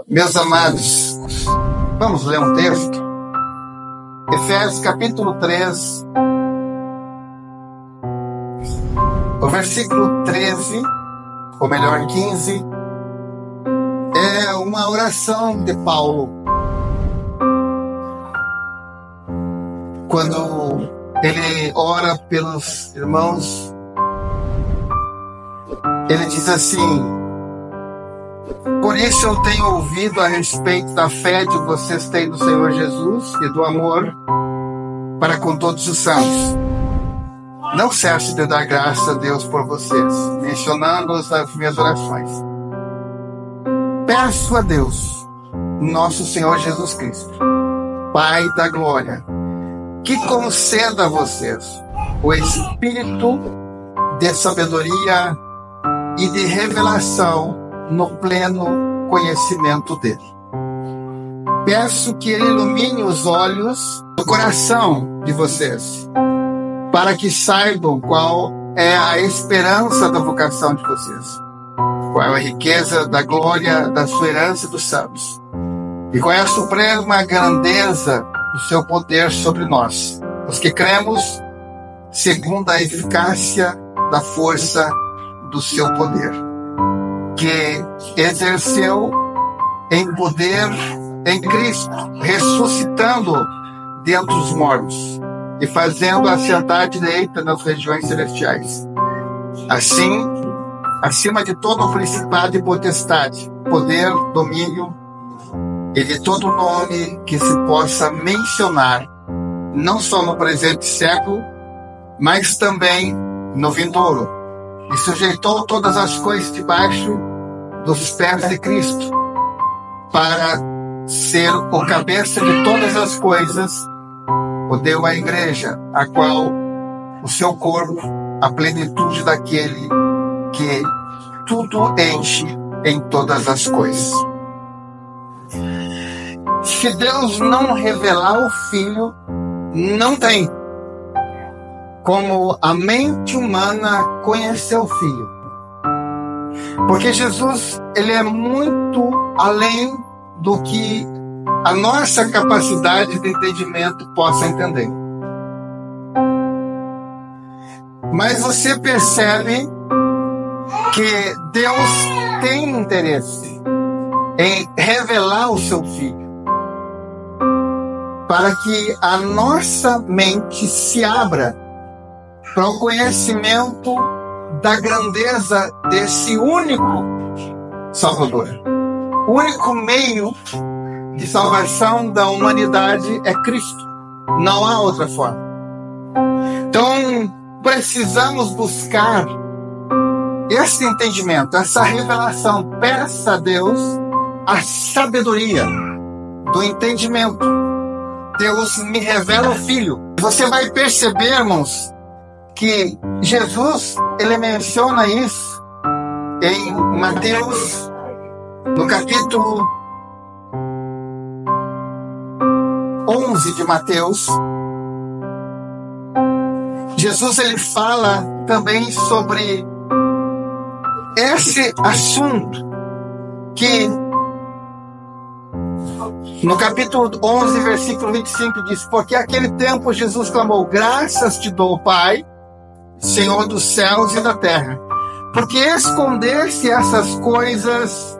Meus amados, vamos ler um texto? Efésios capítulo 3, o versículo 13, ou melhor, 15, é uma oração de Paulo. Quando ele ora pelos irmãos, ele diz assim: por isso eu tenho ouvido a respeito da fé que vocês têm no Senhor Jesus e do amor para com todos os santos. Não cesse de dar graças a Deus por vocês, mencionando-os nas minhas orações. Peço a Deus, nosso Senhor Jesus Cristo, Pai da glória, que conceda a vocês o espírito de sabedoria e de revelação no pleno conhecimento dele. Peço que ele ilumine os olhos do coração de vocês, para que saibam qual é a esperança da vocação de vocês, qual é a riqueza da glória da sua herança dos santos, e qual é a suprema grandeza do seu poder sobre nós, os que cremos, segundo a eficácia da força do seu poder, que exerceu em poder em Cristo, ressuscitando dentre os mortos e fazendo assentar à direita nas regiões celestiais. Assim, acima de todo principado e potestade, poder, domínio e de todo nome que se possa mencionar, não só no presente século, mas também no vindouro, e sujeitou todas as coisas debaixo dos pés de Cristo, para ser o cabeça de todas as coisas, o deu à igreja, a qual o seu corpo, a plenitude daquele que tudo enche em todas as coisas. Se Deus não revelar o Filho, não tem como a mente humana conhecer o Filho. Porque Jesus, ele é muito além do que a nossa capacidade de entendimento possa entender. Mas você percebe que Deus tem interesse em revelar o seu Filho, para que a nossa mente se abra para o conhecimento da grandeza desse único Salvador. O único meio de salvação da humanidade é Cristo. Não há outra forma. Então, precisamos buscar esse entendimento, essa revelação. Peça a Deus a sabedoria do entendimento. Deus me revela o Filho. Você vai perceber, irmãos, que Jesus, ele menciona isso em Mateus, no capítulo 11 de Mateus. Jesus, ele fala também sobre esse assunto, que no capítulo 11, versículo 25 diz: porque aquele tempo Jesus clamou: graças te dou, Pai, Senhor dos céus e da terra, porque escondeste essas coisas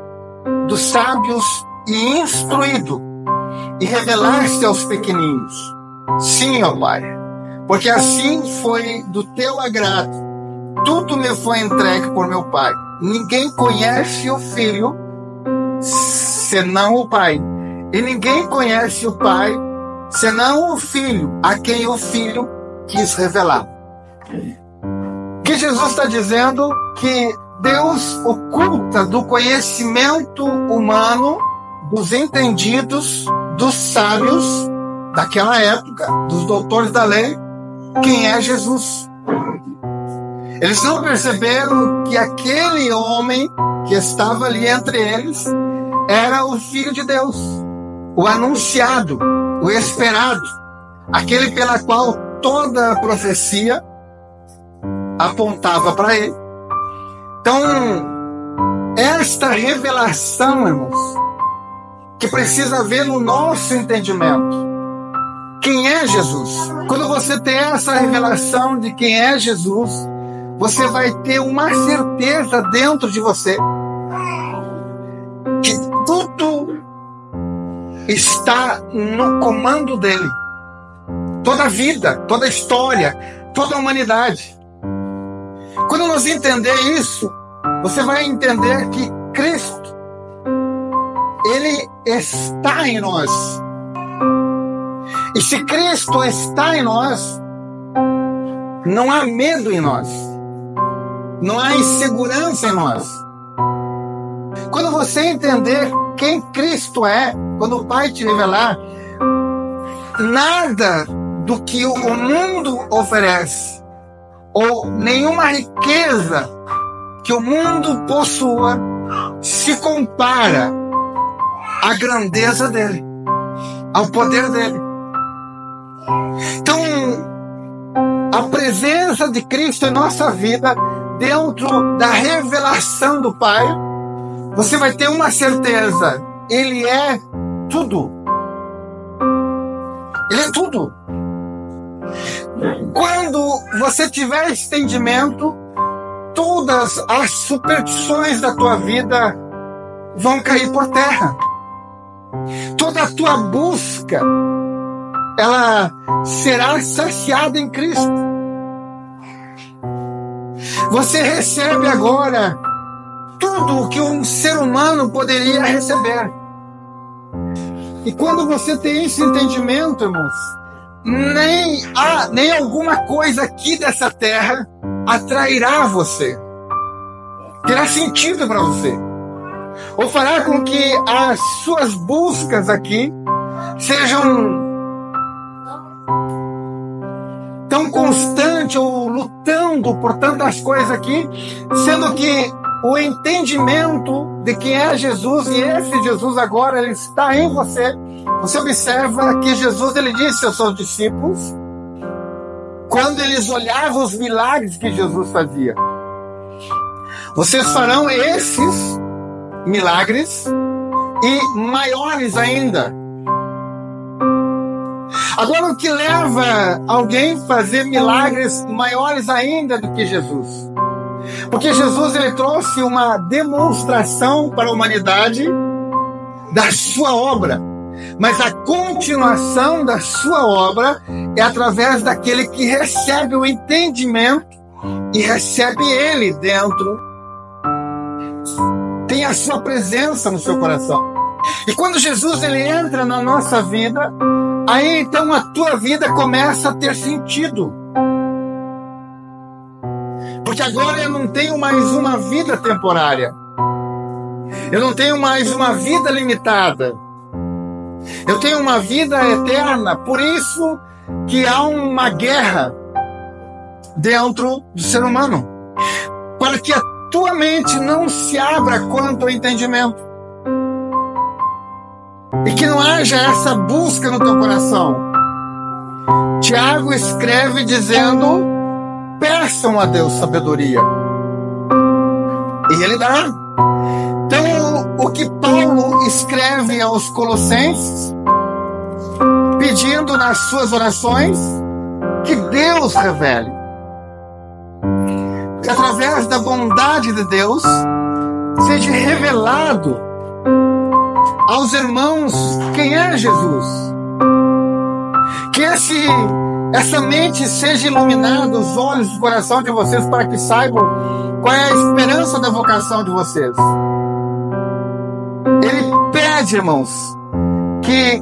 dos sábios e instruído, e revelaste aos pequeninos. Sim, ó Pai, porque assim foi do teu agrado. Tudo me foi entregue por meu Pai. Ninguém conhece o Filho senão o Pai, e ninguém conhece o Pai senão o Filho, a quem o Filho quis revelar. Que Jesus está dizendo que Deus oculta do conhecimento humano, dos entendidos, dos sábios daquela época, dos doutores da lei, quem é Jesus. Eles não perceberam que aquele homem que estava ali entre eles era o Filho de Deus, o anunciado, o esperado, aquele pela qual toda a profecia apontava para ele. Então, esta revelação, irmãos, que precisa haver no nosso entendimento. Quem é Jesus? Quando você tem essa revelação de quem é Jesus, você vai ter uma certeza dentro de você que tudo está no comando dele. Toda a vida, toda a história, toda a humanidade. Quando nós entender isso, você vai entender que Cristo, ele está em nós. E se Cristo está em nós, não há medo em nós. Não há insegurança em nós. Quando você entender quem Cristo é, quando o Pai te revelar, nada do que o mundo oferece, ou nenhuma riqueza que o mundo possua, se compara à grandeza dele, ao poder dele. Então, a presença de Cristo em nossa vida, dentro da revelação do Pai, você vai ter uma certeza: Ele é tudo. Ele é tudo. Quando você tiver esse entendimento, todas as superstições da tua vida vão cair por terra. Toda a tua busca, ela será saciada em Cristo. Você recebe agora tudo o que um ser humano poderia receber. E quando você tem esse entendimento, irmãos, nem alguma coisa aqui dessa terra atrairá você, terá sentido para você, ou fará com que as suas buscas aqui sejam tão constantes, ou lutando por tantas coisas aqui, sendo que o entendimento de quem é Jesus, e esse Jesus agora, ele está em você. Você observa que Jesus, ele disse aos seus discípulos, quando eles olhavam os milagres que Jesus fazia: vocês farão esses milagres e maiores ainda. Agora, o que leva alguém a fazer milagres maiores ainda do que Jesus? Porque Jesus, ele trouxe uma demonstração para a humanidade da sua obra. Mas a continuação da sua obra é através daquele que recebe o entendimento e recebe ele dentro. Tem a sua presença no seu coração. E quando Jesus, ele entra na nossa vida, aí então a tua vida começa a ter sentido. Porque agora eu não tenho mais uma vida temporária. Eu não tenho mais uma vida limitada. Eu tenho uma vida eterna. Por isso que há uma guerra dentro do ser humano, para que a tua mente não se abra quanto ao entendimento, e que não haja essa busca no teu coração. Tiago escreve dizendo: peçam a Deus sabedoria, e Ele dá. Então, o que Paulo escreve aos Colossenses, pedindo nas suas orações que Deus revele, que através da bondade de Deus seja revelado aos irmãos quem é Jesus. Que essa mente seja iluminada, os olhos do coração de vocês, para que saibam qual é a esperança da vocação de vocês. Ele pede, irmãos, que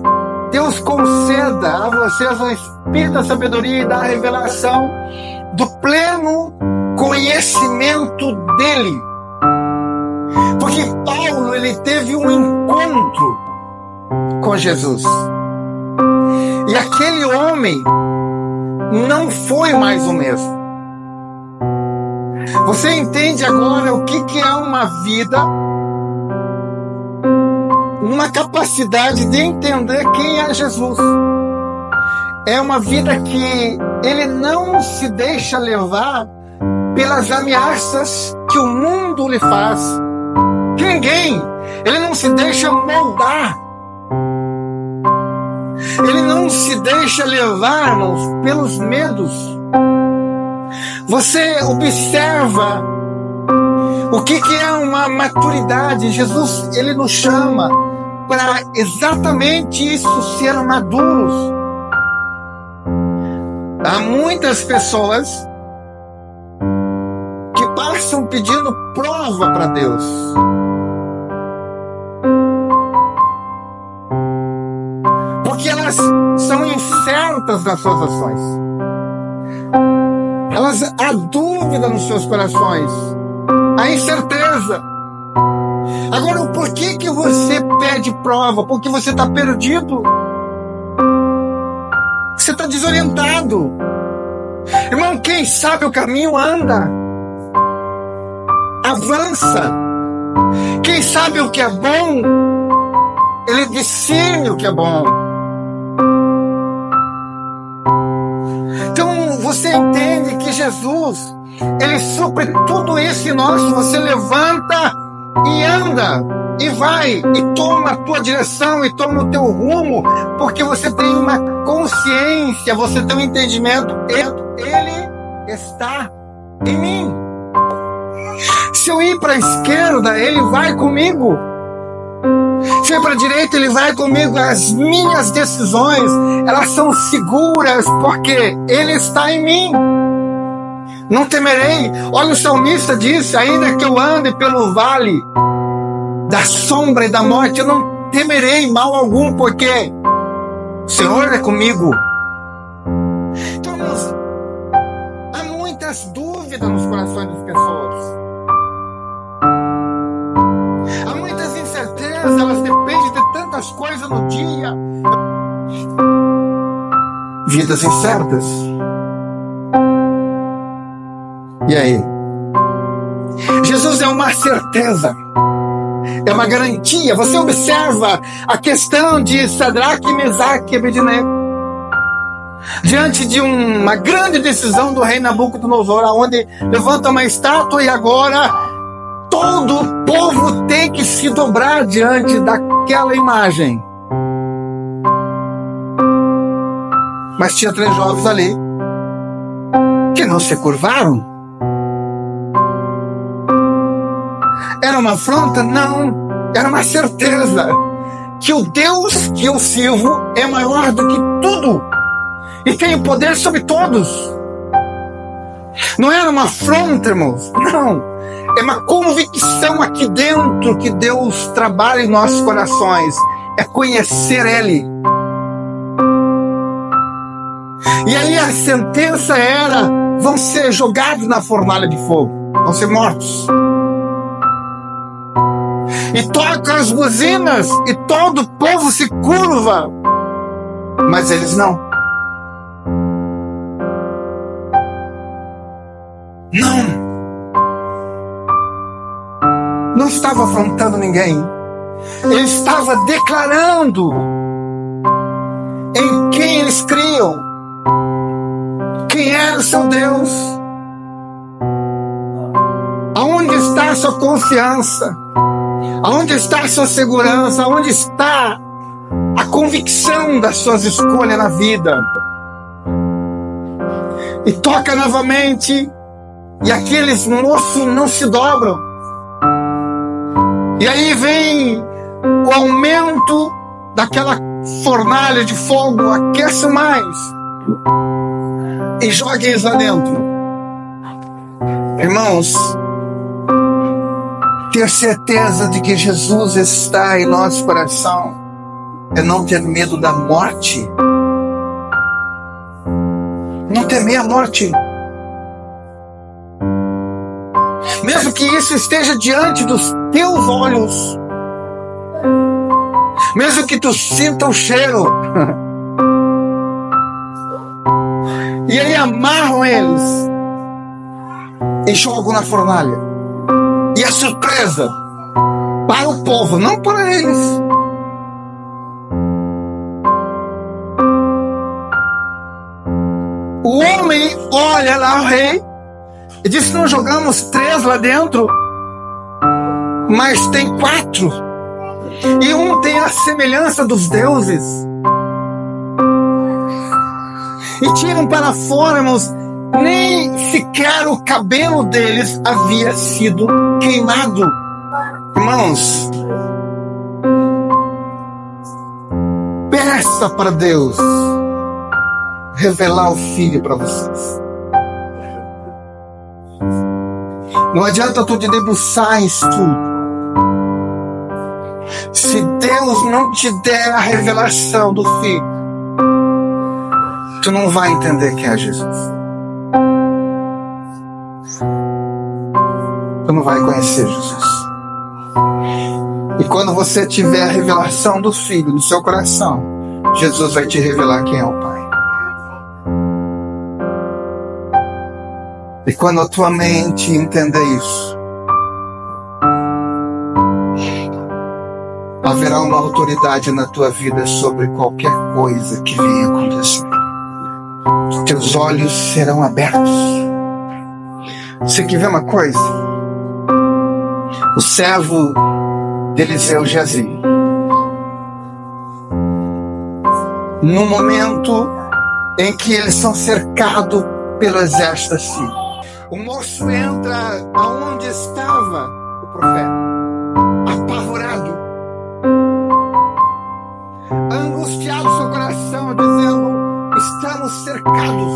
Deus conceda a vocês o espírito da sabedoria e da revelação do pleno conhecimento dele. Porque Paulo, ele teve um encontro com Jesus. E aquele homem não foi mais o mesmo. Você entende agora o que é uma vida, uma capacidade de entender quem é Jesus. É uma vida que ele não se deixa levar pelas ameaças que o mundo lhe faz, de ninguém. Ele não se deixa moldar. Ele não se deixa levar, irmãos, pelos medos. Você observa o que é uma maturidade. Jesus, ele nos chama para exatamente isso, ser maduros. Há muitas pessoas que passam pedindo prova para Deus. Porque elas são incertas nas suas ações. Há dúvida nos seus corações. Há incerteza. Agora, por que você pede prova? Porque você está perdido. Você está desorientado. Irmão, quem sabe o caminho anda. Avança. Quem sabe o que é bom, ele discerne o que é bom. Então você entende que Jesus, ele supre tudo isso em nós. Você levanta e anda, e vai, e toma a tua direção, e toma o teu rumo, porque você tem uma consciência, você tem um entendimento. Ele está em mim. Se eu ir para a esquerda, ele vai comigo. Se eu ir para a direita, ele vai comigo. As minhas decisões, elas são seguras, porque ele está em mim. Não temerei. Olha, o salmista disse: ainda que eu ande pelo vale da sombra e da morte, eu não temerei mal algum, porque o Senhor é comigo. Então, há muitas dúvidas nos corações das pessoas. Há muitas incertezas, elas dependem de tantas coisas no dia. Vidas incertas. E aí? Jesus é uma certeza, é uma garantia. Você observa a questão de Sadraque, Mesaque e Abednego diante de uma grande decisão do rei Nabucodonosor, onde levanta uma estátua e agora todo o povo tem que se dobrar diante daquela imagem. Mas tinha 3 jovens ali que não se curvaram. Era uma afronta? Não. Era uma certeza que o Deus que eu sirvo é maior do que tudo e tem o poder sobre todos. Não era uma afronta, irmãos. Não. É uma convicção aqui dentro que Deus trabalha em nossos corações. É conhecer Ele. E aí a sentença era: vão ser jogados na fornalha de fogo. Vão ser mortos. E tocam as buzinas e todo o povo se curva. Mas eles não. Não estava afrontando ninguém. Ele estava declarando em quem eles criam, quem era o seu Deus, aonde está a sua confiança, aonde está a sua segurança, aonde está a convicção das suas escolhas na vida. E toca novamente, e aqueles moços não se dobram. E aí vem o aumento daquela fornalha de fogo, aquece mais e joga eles lá dentro. Irmãos, ter certeza de que Jesus está em nosso coração é não ter medo da morte. Não temer a morte. Mesmo que isso esteja diante dos teus olhos, mesmo que tu sinta o cheiro, e aí amarram eles e jogam na fornalha. E a surpresa para o povo, não para eles. O homem olha lá o rei e diz: não jogamos 3 lá dentro? mas tem 4. E um tem a semelhança dos deuses. E tiram para fora, irmãos, nem sequer o cabelo deles havia sido queimado. Irmãos, peça para Deus revelar o Filho para vocês. Não adianta tu te debruçar em estudo. Se Deus não te der a revelação do Filho, tu não vai entender quem é Jesus. Tu não vai conhecer Jesus. E quando você tiver a revelação do Filho no seu coração, Jesus vai te revelar quem é o Pai. E quando a tua mente entender isso, haverá uma autoridade na tua vida sobre qualquer coisa que venha acontecer. Os teus olhos serão abertos. Você quer ver uma coisa? O servo de Eliseu Geazi, no momento em que eles são cercados pelo exército assírio, o moço entra aonde estava o profeta, apavorado, angustiado seu coração, dizendo: estamos cercados.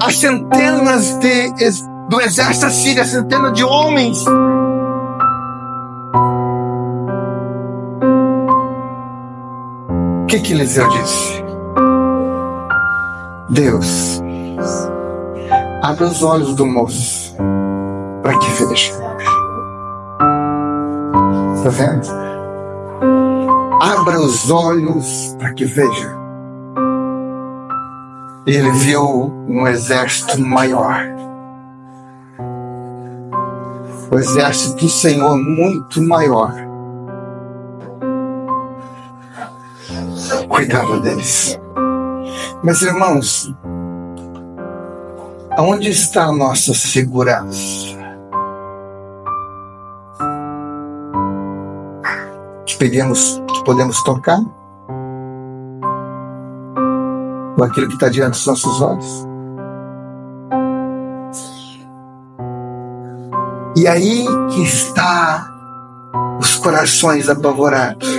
As centenas do exército assírio, as centenas de homens. O que Eliseu disse? Deus, abre os olhos do moço para que veja. Está vendo? Abra os olhos para que veja. Ele viu um exército maior. O exército do Senhor muito maior. Cuidava deles. Mas, irmãos, aonde está a nossa segurança? Que podemos tocar? Ou aquilo que está diante dos nossos olhos? E aí que está os corações apavorados.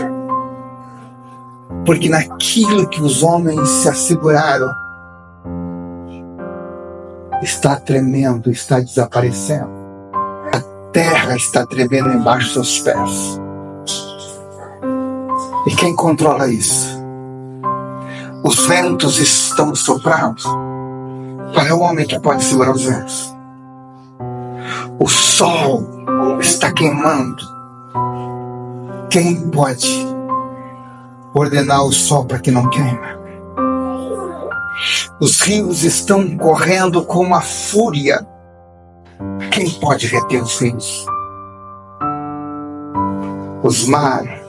Porque naquilo que os homens se asseguraram, está tremendo, está desaparecendo. A terra está tremendo embaixo dos seus pés. E quem controla isso? Os ventos estão soprando. Qual é o homem que pode segurar os ventos? O sol está queimando. Quem pode ordenar o sol para que não queime? Os rios estão correndo com uma fúria. Quem pode reter os rios? Os mares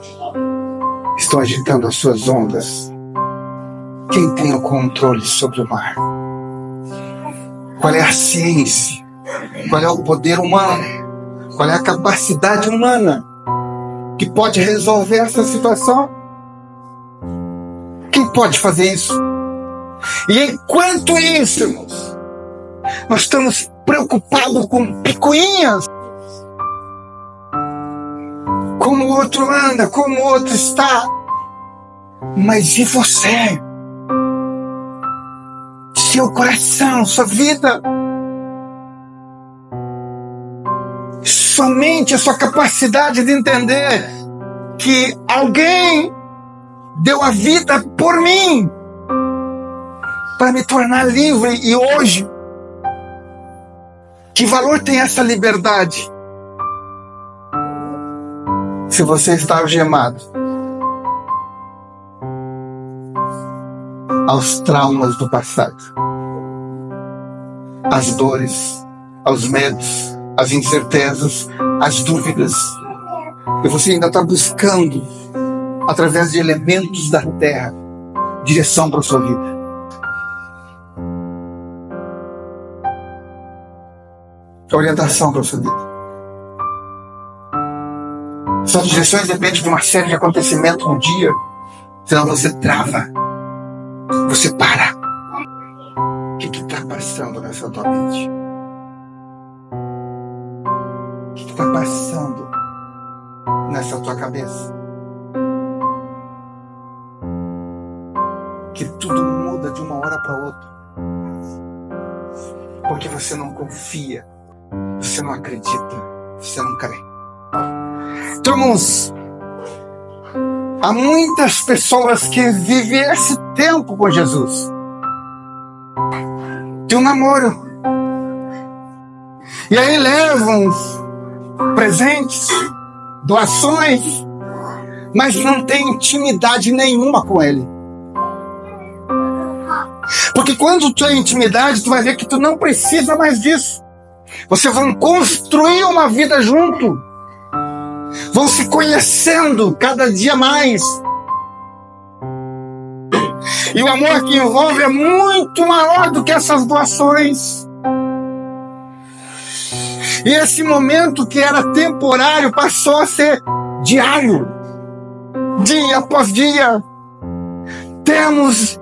estão agitando as suas ondas. Quem tem o controle sobre o mar? Qual é a ciência? Qual é o poder humano? Qual é a capacidade humana que pode resolver essa situação? Quem pode fazer isso? E enquanto isso, irmãos, nós estamos preocupados com picuinhas. Como o outro anda, como o outro está. Mas e você? Seu coração, sua vida? Somente a sua capacidade de entender que alguém deu a vida por mim para me tornar livre. E hoje, que valor tem essa liberdade? Se você está algemado aos traumas do passado, às dores, aos medos, às incertezas, às dúvidas, e você ainda está buscando, através de elementos da terra, direção para a sua vida. Orientação para a sua vida. Suas direções dependem de uma série de acontecimentos no dia. Senão você trava. Você para. O que está passando nessa tua mente? O que está passando nessa tua cabeça? Que tudo muda de uma hora para outra. Porque você não confia. Você não acredita. Você não crê. Então, irmãos, há muitas pessoas que vivem esse tempo com Jesus. Tem um namoro. E aí levam presentes, doações, mas não tem intimidade nenhuma com ele. Porque quando tu tem intimidade, tu vai ver que tu não precisa mais disso. Vocês vão construir uma vida junto. Vão se conhecendo cada dia mais. E o amor que envolve é muito maior do que essas doações. E esse momento que era temporário passou a ser diário. Dia após dia. Temos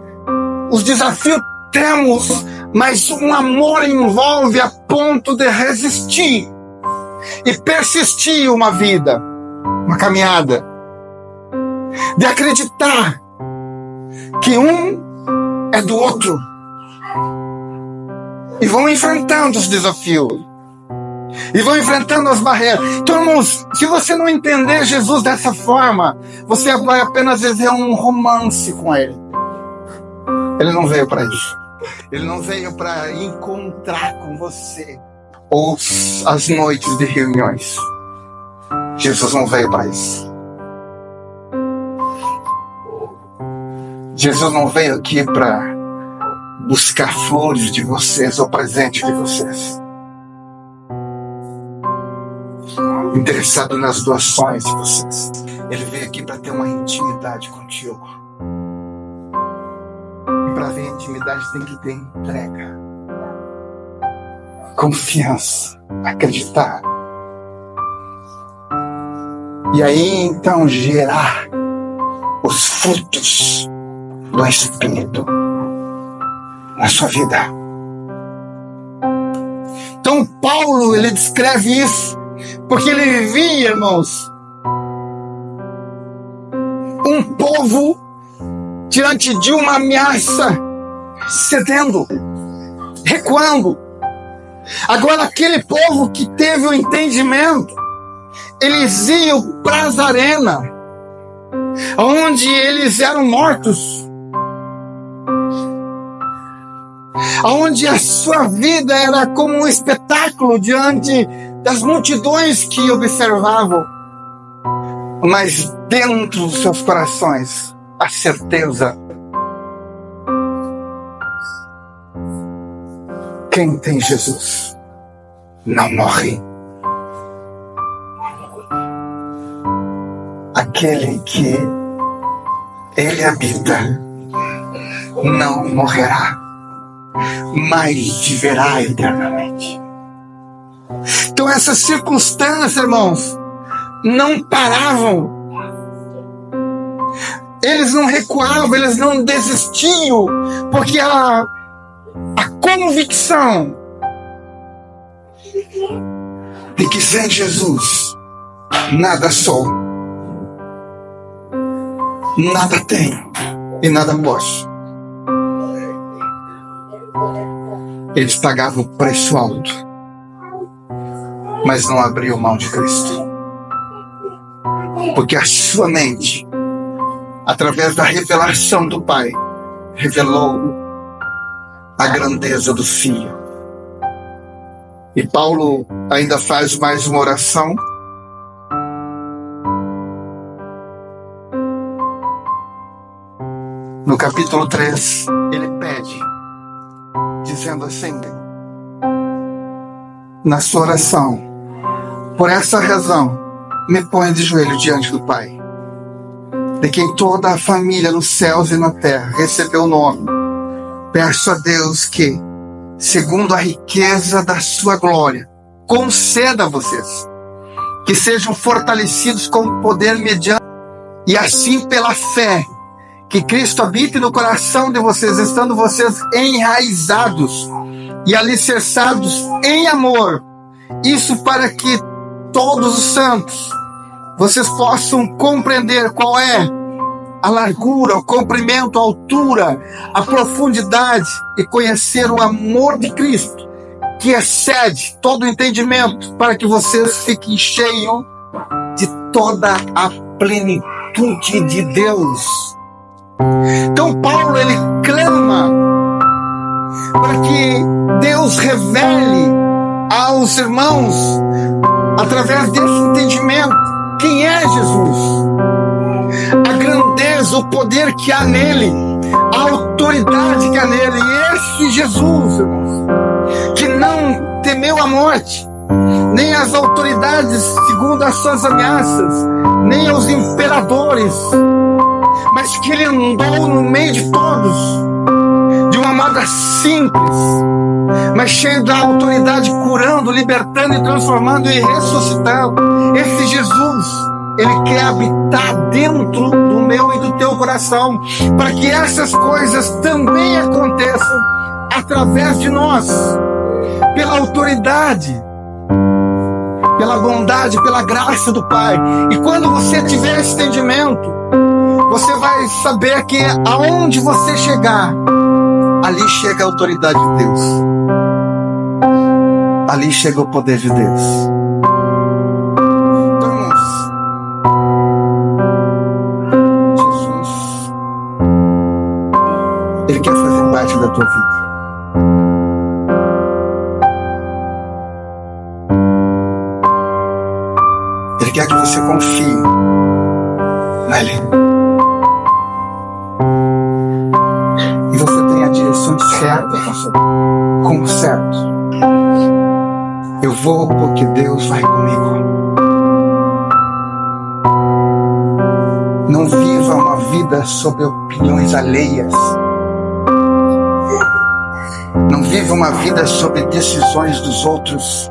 os desafios, mas um amor envolve a ponto de resistir e persistir uma vida, uma caminhada, de acreditar que um é do outro e vão enfrentando os desafios e vão enfrentando as barreiras. Então, irmãos, se você não entender Jesus dessa forma, você vai apenas viver um romance com ele. Ele não veio para isso. Ele não veio para encontrar com você ou as noites de reuniões. Jesus não veio para isso. Jesus não veio aqui para buscar flores de vocês ou presente de vocês. Interessado nas doações de vocês. Ele veio aqui para ter uma intimidade contigo. E para ver a intimidade tem que ter entrega, confiança, acreditar. E aí então gerar os frutos do Espírito na sua vida. Então Paulo, ele descreve isso porque ele vivia, irmãos, um povo diante de uma ameaça, cedendo, recuando. Agora aquele povo que teve o entendimento, eles iam para as arenas, onde eles eram mortos, onde a sua vida era como um espetáculo diante das multidões que observavam, mas dentro dos seus corações, a certeza: quem tem Jesus não morre. Aquele que ele habita não morrerá, mas viverá eternamente. Então essas circunstâncias, irmãos, não paravam. Eles não recuavam, eles não desistiam, porque a convicção de que sem Jesus nada sou, nada tenho e nada posso. Eles pagavam o preço alto, mas não abriam mão de Cristo, porque a sua mente, através da revelação do Pai, revelou a grandeza do Filho. E Paulo ainda faz mais uma oração. No capítulo 3, ele pede, dizendo assim, na sua oração: por essa razão, me ponho de joelho diante do Pai, de quem toda a família nos céus e na terra recebeu o nome. Peço a Deus que, segundo a riqueza da sua glória, conceda a vocês que sejam fortalecidos com poder mediante, e assim pela fé, que Cristo habite no coração de vocês, estando vocês enraizados e alicerçados em amor. Isso para que todos os santos, vocês possam compreender qual é a largura, o comprimento, a altura, a profundidade, e conhecer o amor de Cristo, que excede todo o entendimento, para que vocês fiquem cheios de toda a plenitude de Deus. Então Paulo, ele clama para que Deus revele aos irmãos, através desse entendimento, quem é Jesus, a grandeza, o poder que há nele, a autoridade que há nele. E esse Jesus, irmãos, que não temeu a morte, nem as autoridades segundo as suas ameaças, nem aos imperadores, mas que ele andou no meio de todos, de uma moda simples, mas cheio da autoridade, curando, libertando e transformando e ressuscitando. Esse Jesus, ele quer habitar dentro do meu e do teu coração, para que essas coisas também aconteçam através de nós, pela autoridade, pela bondade, pela graça do Pai. E quando você tiver esse entendimento, você vai saber que aonde você chegar, ali chega a autoridade de Deus, ali chega o poder de Deus. Então, irmãos, Jesus, ele quer fazer parte da tua vida. Ele quer que você confie nele. E você tem a direção certa, como certo. Eu vou porque Deus vai comigo. Não viva uma vida sob opiniões alheias. Não viva uma vida sob decisões dos outros.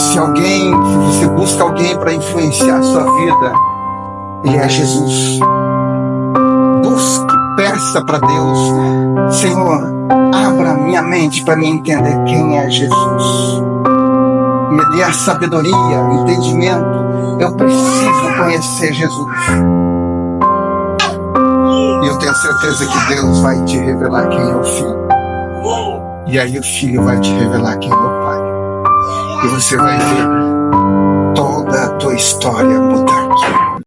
Se você busca alguém para influenciar a sua vida, ele é Jesus. Busque, peça para Deus: Senhor, abra minha mente para me entender quem é Jesus. Me dê a sabedoria, o entendimento. Eu preciso conhecer Jesus. E eu tenho certeza que Deus vai te revelar quem é o Filho. E aí o Filho vai te revelar quem é o Pai. E você vai ver toda a tua história mudar.